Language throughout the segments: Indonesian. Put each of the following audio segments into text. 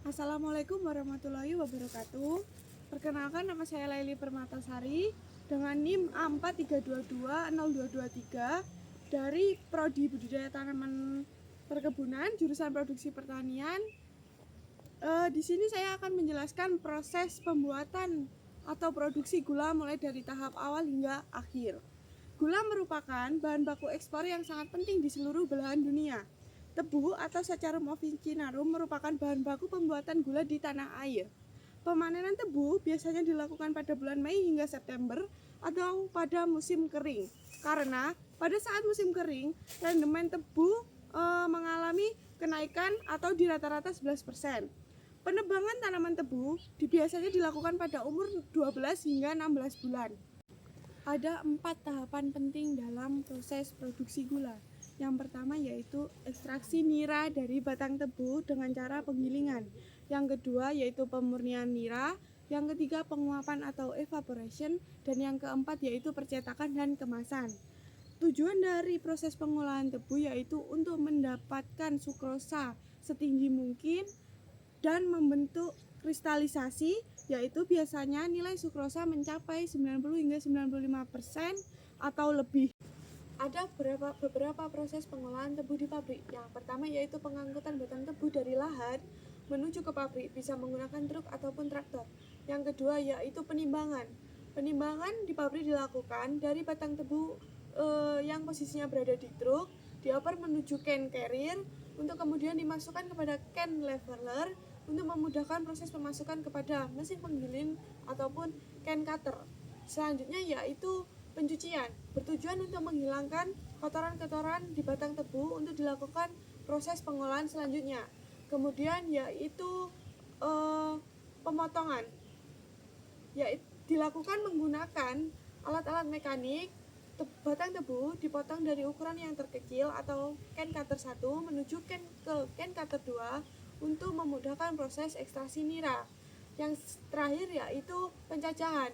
Assalamualaikum warahmatullahi wabarakatuh. Perkenalkan, nama saya Laili Permatasari dengan NIM A43220223 dari Prodi Budidaya Tanaman Perkebunan, jurusan Produksi Pertanian. Di sini saya akan menjelaskan proses pembuatan atau produksi gula mulai dari tahap awal hingga akhir. Gula merupakan bahan baku ekspor yang sangat penting di seluruh belahan dunia. Tebu atau Saccharum officinarum merupakan bahan baku pembuatan gula di tanah air. Pemanenan tebu biasanya dilakukan pada bulan Mei hingga September atau pada musim kering. Karena pada saat musim kering, rendemen tebu mengalami kenaikan atau di rata-rata 11%. Penebangan tanaman tebu biasanya dilakukan pada umur 12 hingga 16 bulan. Ada 4 tahapan penting dalam proses produksi gula. Yang pertama yaitu ekstraksi nira dari batang tebu dengan cara penggilingan. Yang kedua yaitu pemurnian nira. Yang ketiga penguapan atau evaporation. Dan yang keempat yaitu percetakan dan kemasan. Tujuan dari proses pengolahan tebu yaitu untuk mendapatkan sukrosa setinggi mungkin dan membentuk kristalisasi, yaitu biasanya nilai sukrosa mencapai 90 hingga 95% atau lebih. Ada beberapa proses pengolahan tebu di pabrik. Yang pertama yaitu pengangkutan batang tebu dari lahan menuju ke pabrik, bisa menggunakan truk ataupun traktor. Yang kedua yaitu penimbangan. Penimbangan di pabrik dilakukan dari batang tebu yang posisinya berada di truk, dioper menuju can carrier untuk kemudian dimasukkan kepada can leveler untuk memudahkan proses pemasukan kepada mesin penggiling ataupun can cutter. Selanjutnya yaitu pencucian, bertujuan untuk menghilangkan kotoran-kotoran di batang tebu untuk dilakukan proses pengolahan selanjutnya. Kemudian yaitu pemotongan, yaitu dilakukan menggunakan alat-alat mekanik. Batang tebu dipotong dari ukuran yang terkecil atau can cutter 1 menuju ke can cutter 2 untuk memudahkan proses ekstraksi nira. Yang terakhir yaitu pencacahan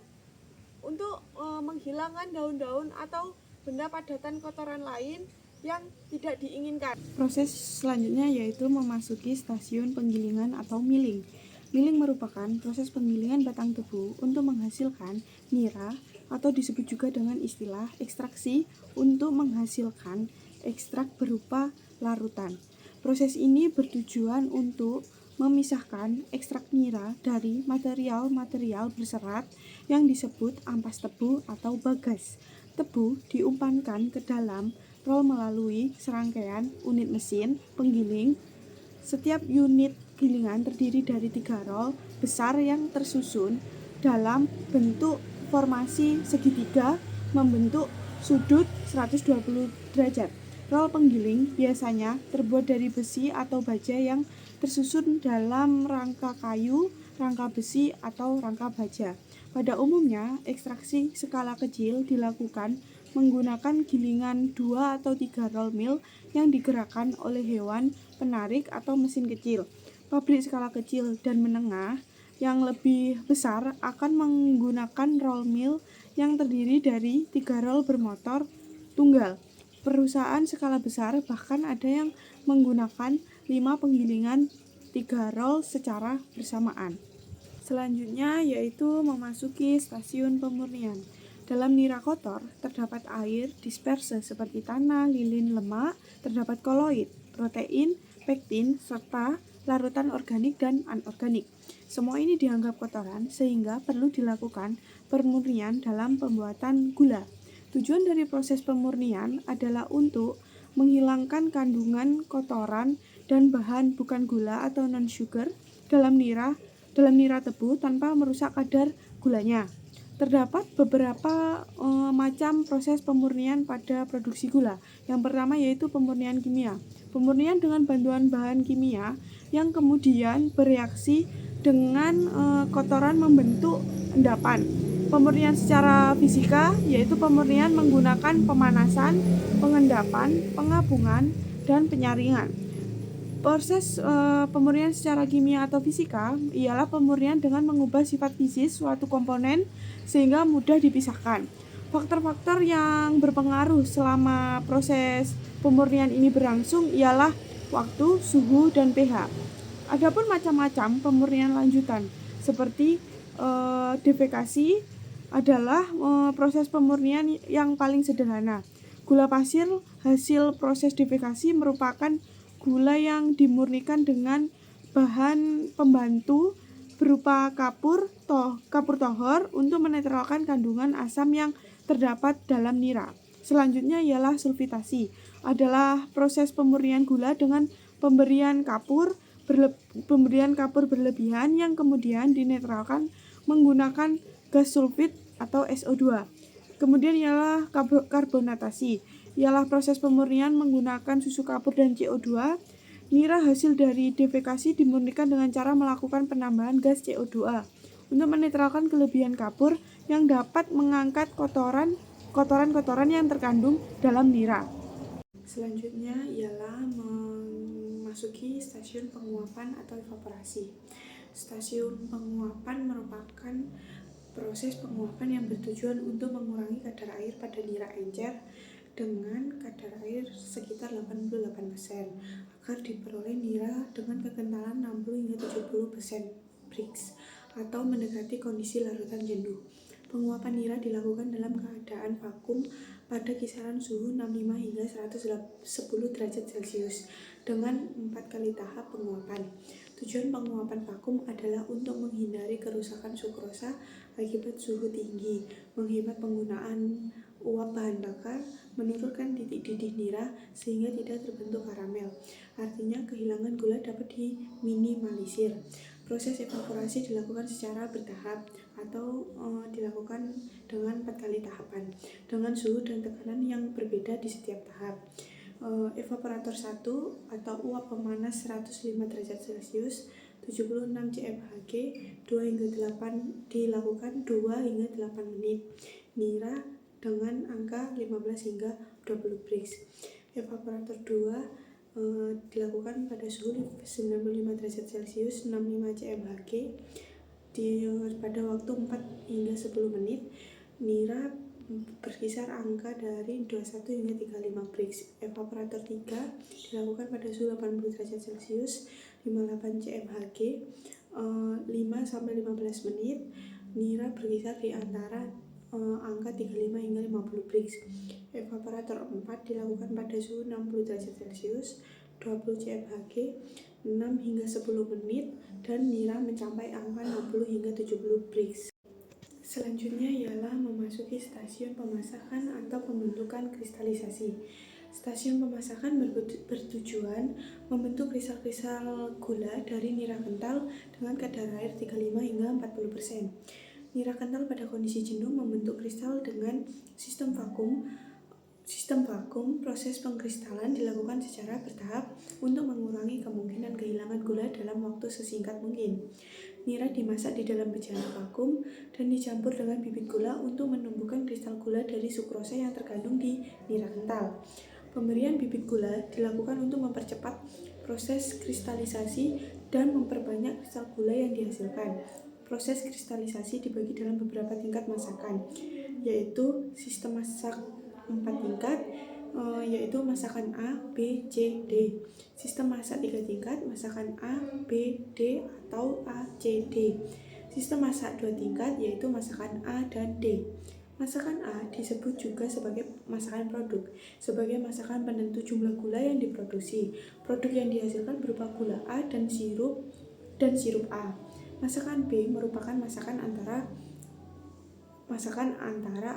untuk menghilangkan daun-daun atau benda padatan kotoran lain yang tidak diinginkan. Proses selanjutnya yaitu memasuki stasiun penggilingan atau milling. Milling merupakan proses penggilingan batang tebu untuk menghasilkan nira atau disebut juga dengan istilah ekstraksi untuk menghasilkan ekstrak berupa larutan. Proses ini bertujuan untuk memisahkan ekstrak nira dari material-material berserat yang disebut ampas tebu atau bagas. Tebu diumpankan ke dalam rol melalui serangkaian unit mesin penggiling. Setiap unit gilingan terdiri dari 3 rol besar yang tersusun dalam bentuk formasi segitiga membentuk sudut 120 derajat. Rol penggiling biasanya terbuat dari besi atau baja yang tersusun dalam rangka kayu, rangka besi, atau rangka baja. Pada umumnya, ekstraksi skala kecil dilakukan menggunakan gilingan 2 atau 3 roll mill yang digerakkan oleh hewan penarik atau mesin kecil. Pabrik skala kecil dan menengah yang lebih besar akan menggunakan roll mill yang terdiri dari 3 roll bermotor tunggal. Perusahaan skala besar bahkan ada yang menggunakan 5 penggilingan 3 roll secara bersamaan. Selanjutnya yaitu memasuki stasiun pemurnian. Dalam nira kotor terdapat air disperse seperti tanah, lilin, lemak, terdapat koloid, protein, pektin, serta larutan organik dan anorganik. Semua ini dianggap kotoran sehingga perlu dilakukan pemurnian dalam pembuatan gula. Tujuan dari proses pemurnian adalah untuk menghilangkan kandungan kotoran dan bahan bukan gula atau non-sugar dalam nira tebu tanpa merusak kadar gulanya. Terdapat beberapa macam proses pemurnian pada produksi gula. Yang pertama yaitu pemurnian kimia. Pemurnian dengan bantuan bahan kimia yang kemudian bereaksi dengan kotoran membentuk endapan. Pemurnian secara fisika yaitu pemurnian menggunakan pemanasan, pengendapan, pengabungan, dan penyaringan. Proses pemurnian secara kimia atau fisika ialah pemurnian dengan mengubah sifat fisis suatu komponen sehingga mudah dipisahkan. Faktor-faktor yang berpengaruh selama proses pemurnian ini berlangsung ialah waktu, suhu, dan pH. Adapun macam-macam pemurnian lanjutan seperti defekasi adalah proses pemurnian yang paling sederhana. Gula pasir hasil proses defekasi merupakan gula yang dimurnikan dengan bahan pembantu berupa kapur tohor untuk menetralkan kandungan asam yang terdapat dalam nira. Selanjutnya ialah sulfitasi, adalah proses pemurnian gula dengan pemberian kapur berlebihan yang kemudian dinetralkan menggunakan gas sulfit atau SO2. Kemudian ialah karbonatasi, ialah proses pemurnian menggunakan susu kapur dan CO2. Nira hasil dari defekasi dimurnikan dengan cara melakukan penambahan gas CO2 untuk menetralkan kelebihan kapur yang dapat mengangkat kotoran-kotoran yang terkandung dalam nira. Selanjutnya ialah memasuki stasiun penguapan atau evaporasi. Stasiun penguapan merupakan proses penguapan yang bertujuan untuk mengurangi kadar air pada nira encer dengan kadar air sekitar 88% agar diperoleh nira dengan kekentalan 60 hingga 70% brix atau mendekati kondisi larutan jenuh. Penguapan nira dilakukan dalam keadaan vakum pada kisaran suhu 65 hingga 110 derajat Celcius dengan 4 kali tahap penguapan. Tujuan penguapan vakum adalah untuk menghindari kerusakan sukrosa akibat suhu tinggi, menghemat penggunaan uap bahan bakar, menurunkan titik didih nira sehingga tidak terbentuk karamel. Artinya kehilangan gula dapat diminimalisir. Proses evaporasi dilakukan secara bertahap atau dilakukan dengan 4 kali tahapan dengan suhu dan tekanan yang berbeda di setiap tahap. Evaporator 1 atau uap pemanas 105 derajat Celcius 76 cmHg 2 hingga 8 dilakukan 2 hingga 8 menit. Nira dengan angka 15 hingga 20 brix. Evaporator 2 dilakukan pada suhu 95 derajat Celcius 65 cmHg pada waktu 4 hingga 10 menit. Nira berkisar angka dari 21 hingga 35 brix. Evaporator 3 dilakukan pada suhu 80 derajat Celcius 58 cmHg 5 sampai 15 menit. Nira berkisar di antara angka 35 hingga 50 brix. Evaporator 4 dilakukan pada suhu 60 derajat Celcius 20 cmHg 6 hingga 10 menit dan nira mencapai angka 60 hingga 70 brix. Selanjutnya ialah memasuki stasiun pemasakan atau pembentukan kristalisasi. Stasiun pemasakan bertujuan membentuk kristal-kristal gula dari nira kental dengan kadar air 35 hingga 40%. Nira kental pada kondisi jenuh membentuk kristal dengan sistem vakum. Proses pengkristalan dilakukan secara bertahap untuk mengurangi kemungkinan kehilangan gula dalam waktu sesingkat mungkin. Nira dimasak di dalam bejana vakum dan dicampur dengan bibit gula untuk menumbuhkan kristal gula dari sukrosa yang terkandung di nira kental. Pemberian bibit gula dilakukan untuk mempercepat proses kristalisasi dan memperbanyak kristal gula yang dihasilkan. Proses kristalisasi dibagi dalam beberapa tingkat masakan, yaitu sistem masak 4 tingkat, yaitu masakan A, B, C, D. Sistem masak 3 tingkat, masakan A, B, D atau A, C, D. Sistem masak 2 tingkat, yaitu masakan A dan D. Masakan A disebut juga sebagai masakan produk, sebagai masakan penentu jumlah gula yang diproduksi. Produk yang dihasilkan berupa gula A dan sirup A. Masakan B merupakan masakan antara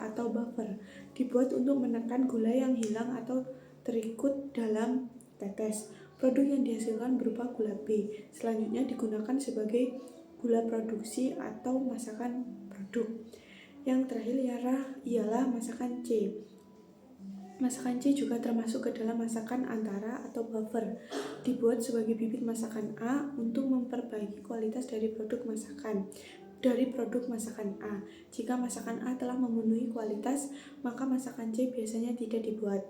atau buffer, dibuat untuk menekan gula yang hilang atau terikut dalam tetes. Produk yang dihasilkan berupa gula B, selanjutnya digunakan sebagai gula produksi atau masakan produk. Yang terakhir ialah masakan C. Masakan C juga termasuk ke dalam masakan antara atau buffer, dibuat sebagai bibit masakan A untuk memperbaiki kualitas dari produk masakan A. Jika masakan A telah memenuhi kualitas, maka masakan C biasanya tidak dibuat.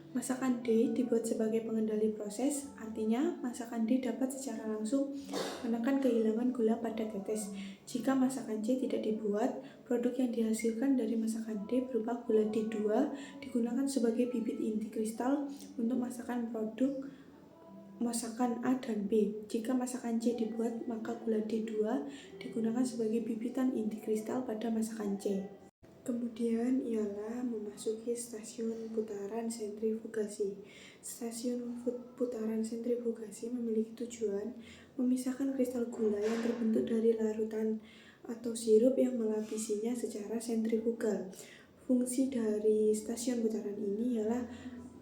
Masakan D dibuat sebagai pengendali proses, artinya masakan D dapat secara langsung menekan kehilangan gula pada tetes. Jika masakan C tidak dibuat, produk yang dihasilkan dari masakan D berupa gula D2 digunakan sebagai bibit inti kristal untuk masakan produk masakan A dan B. Jika masakan C dibuat, maka gula D2 digunakan sebagai bibitan inti kristal pada masakan C. Kemudian ialah memasuki stasiun putaran sentrifugasi. Stasiun putaran sentrifugasi memiliki tujuan memisahkan kristal gula yang terbentuk dari larutan atau sirup yang melapisinya secara sentrifugal. Fungsi dari stasiun putaran ini ialah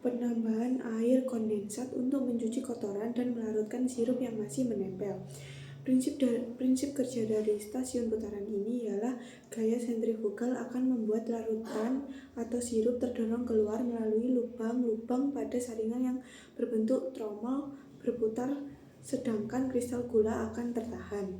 penambahan air kondensat untuk mencuci kotoran dan melarutkan sirup yang masih menempel. Prinsip kerja dari stasiun putaran ini ialah gaya sentrifugal akan membuat larutan atau sirup terdorong keluar melalui lubang-lubang pada saringan yang berbentuk tromol berputar, sedangkan kristal gula akan tertahan.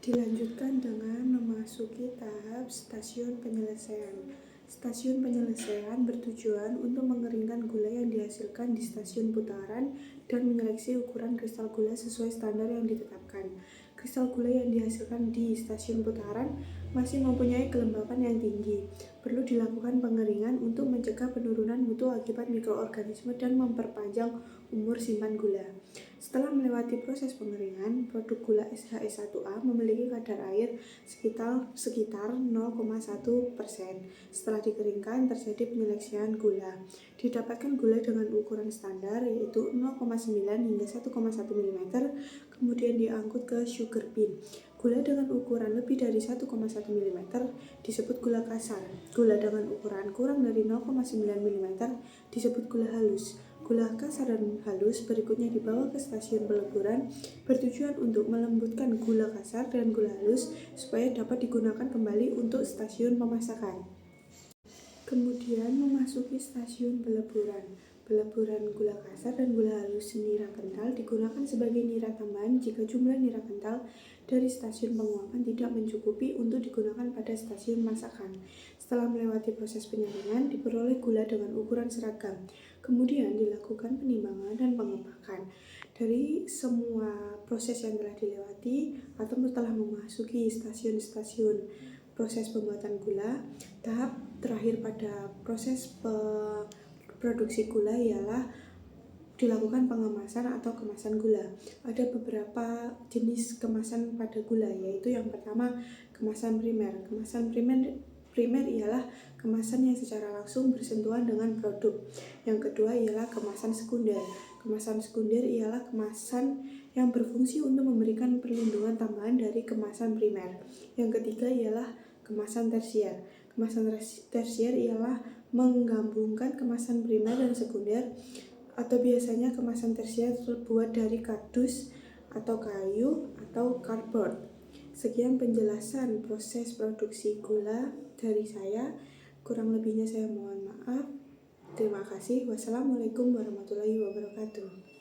Dilanjutkan dengan memasuki tahap stasiun penyelesaian. Stasiun penyelesaian bertujuan untuk mengeringkan gula yang dihasilkan di stasiun putaran dan menyeleksi ukuran kristal gula sesuai standar yang ditetapkan. Kristal gula yang dihasilkan di stasiun putaran masih mempunyai kelembapan yang tinggi. Perlu dilakukan pengeringan untuk mencegah penurunan mutu akibat mikroorganisme dan memperpanjang umur simpan gula. Setelah melewati proses pengeringan, produk gula SHS1A memiliki kadar air sekitar 0,1%. Setelah dikeringkan, terjadi penyeleksian gula. Didapatkan gula dengan ukuran standar yaitu 0,9 hingga 1,1 mm, kemudian diangkut ke sugar bean. Gula dengan ukuran lebih dari 1,1 mm disebut gula kasar. Gula dengan ukuran kurang dari 0,9 mm disebut gula halus. Gula kasar dan halus berikutnya dibawa ke stasiun peleburan bertujuan untuk melembutkan gula kasar dan gula halus supaya dapat digunakan kembali untuk stasiun pemasakan. Kemudian memasuki stasiun peleburan. Peleburan gula kasar dan gula halus nira kental digunakan sebagai nira tambahan jika jumlah nira kental dari stasiun penguapan tidak mencukupi untuk digunakan pada stasiun masakan. Setelah melewati proses penyaringan, diperoleh gula dengan ukuran seragam. Kemudian dilakukan penimbangan dan pengepakan. Dari semua proses yang telah dilewati atau telah memasuki stasiun-stasiun proses pembuatan gula, tahap terakhir pada proses produksi gula ialah dilakukan pengemasan atau kemasan gula. Ada beberapa jenis kemasan pada gula, yaitu yang pertama kemasan primer. Kemasan primer ialah kemasan yang secara langsung bersentuhan dengan produk. Yang kedua ialah kemasan sekunder. Kemasan sekunder ialah kemasan yang berfungsi untuk memberikan perlindungan tambahan dari kemasan primer. Yang ketiga ialah kemasan tersier. Kemasan tersier ialah menggabungkan kemasan primer dan sekunder, atau biasanya kemasan tersier terbuat dari kardus atau kayu atau cardboard. Sekian penjelasan proses produksi gula dari saya. Kurang lebihnya saya mohon maaf. Terima kasih. Wassalamualaikum warahmatullahi wabarakatuh.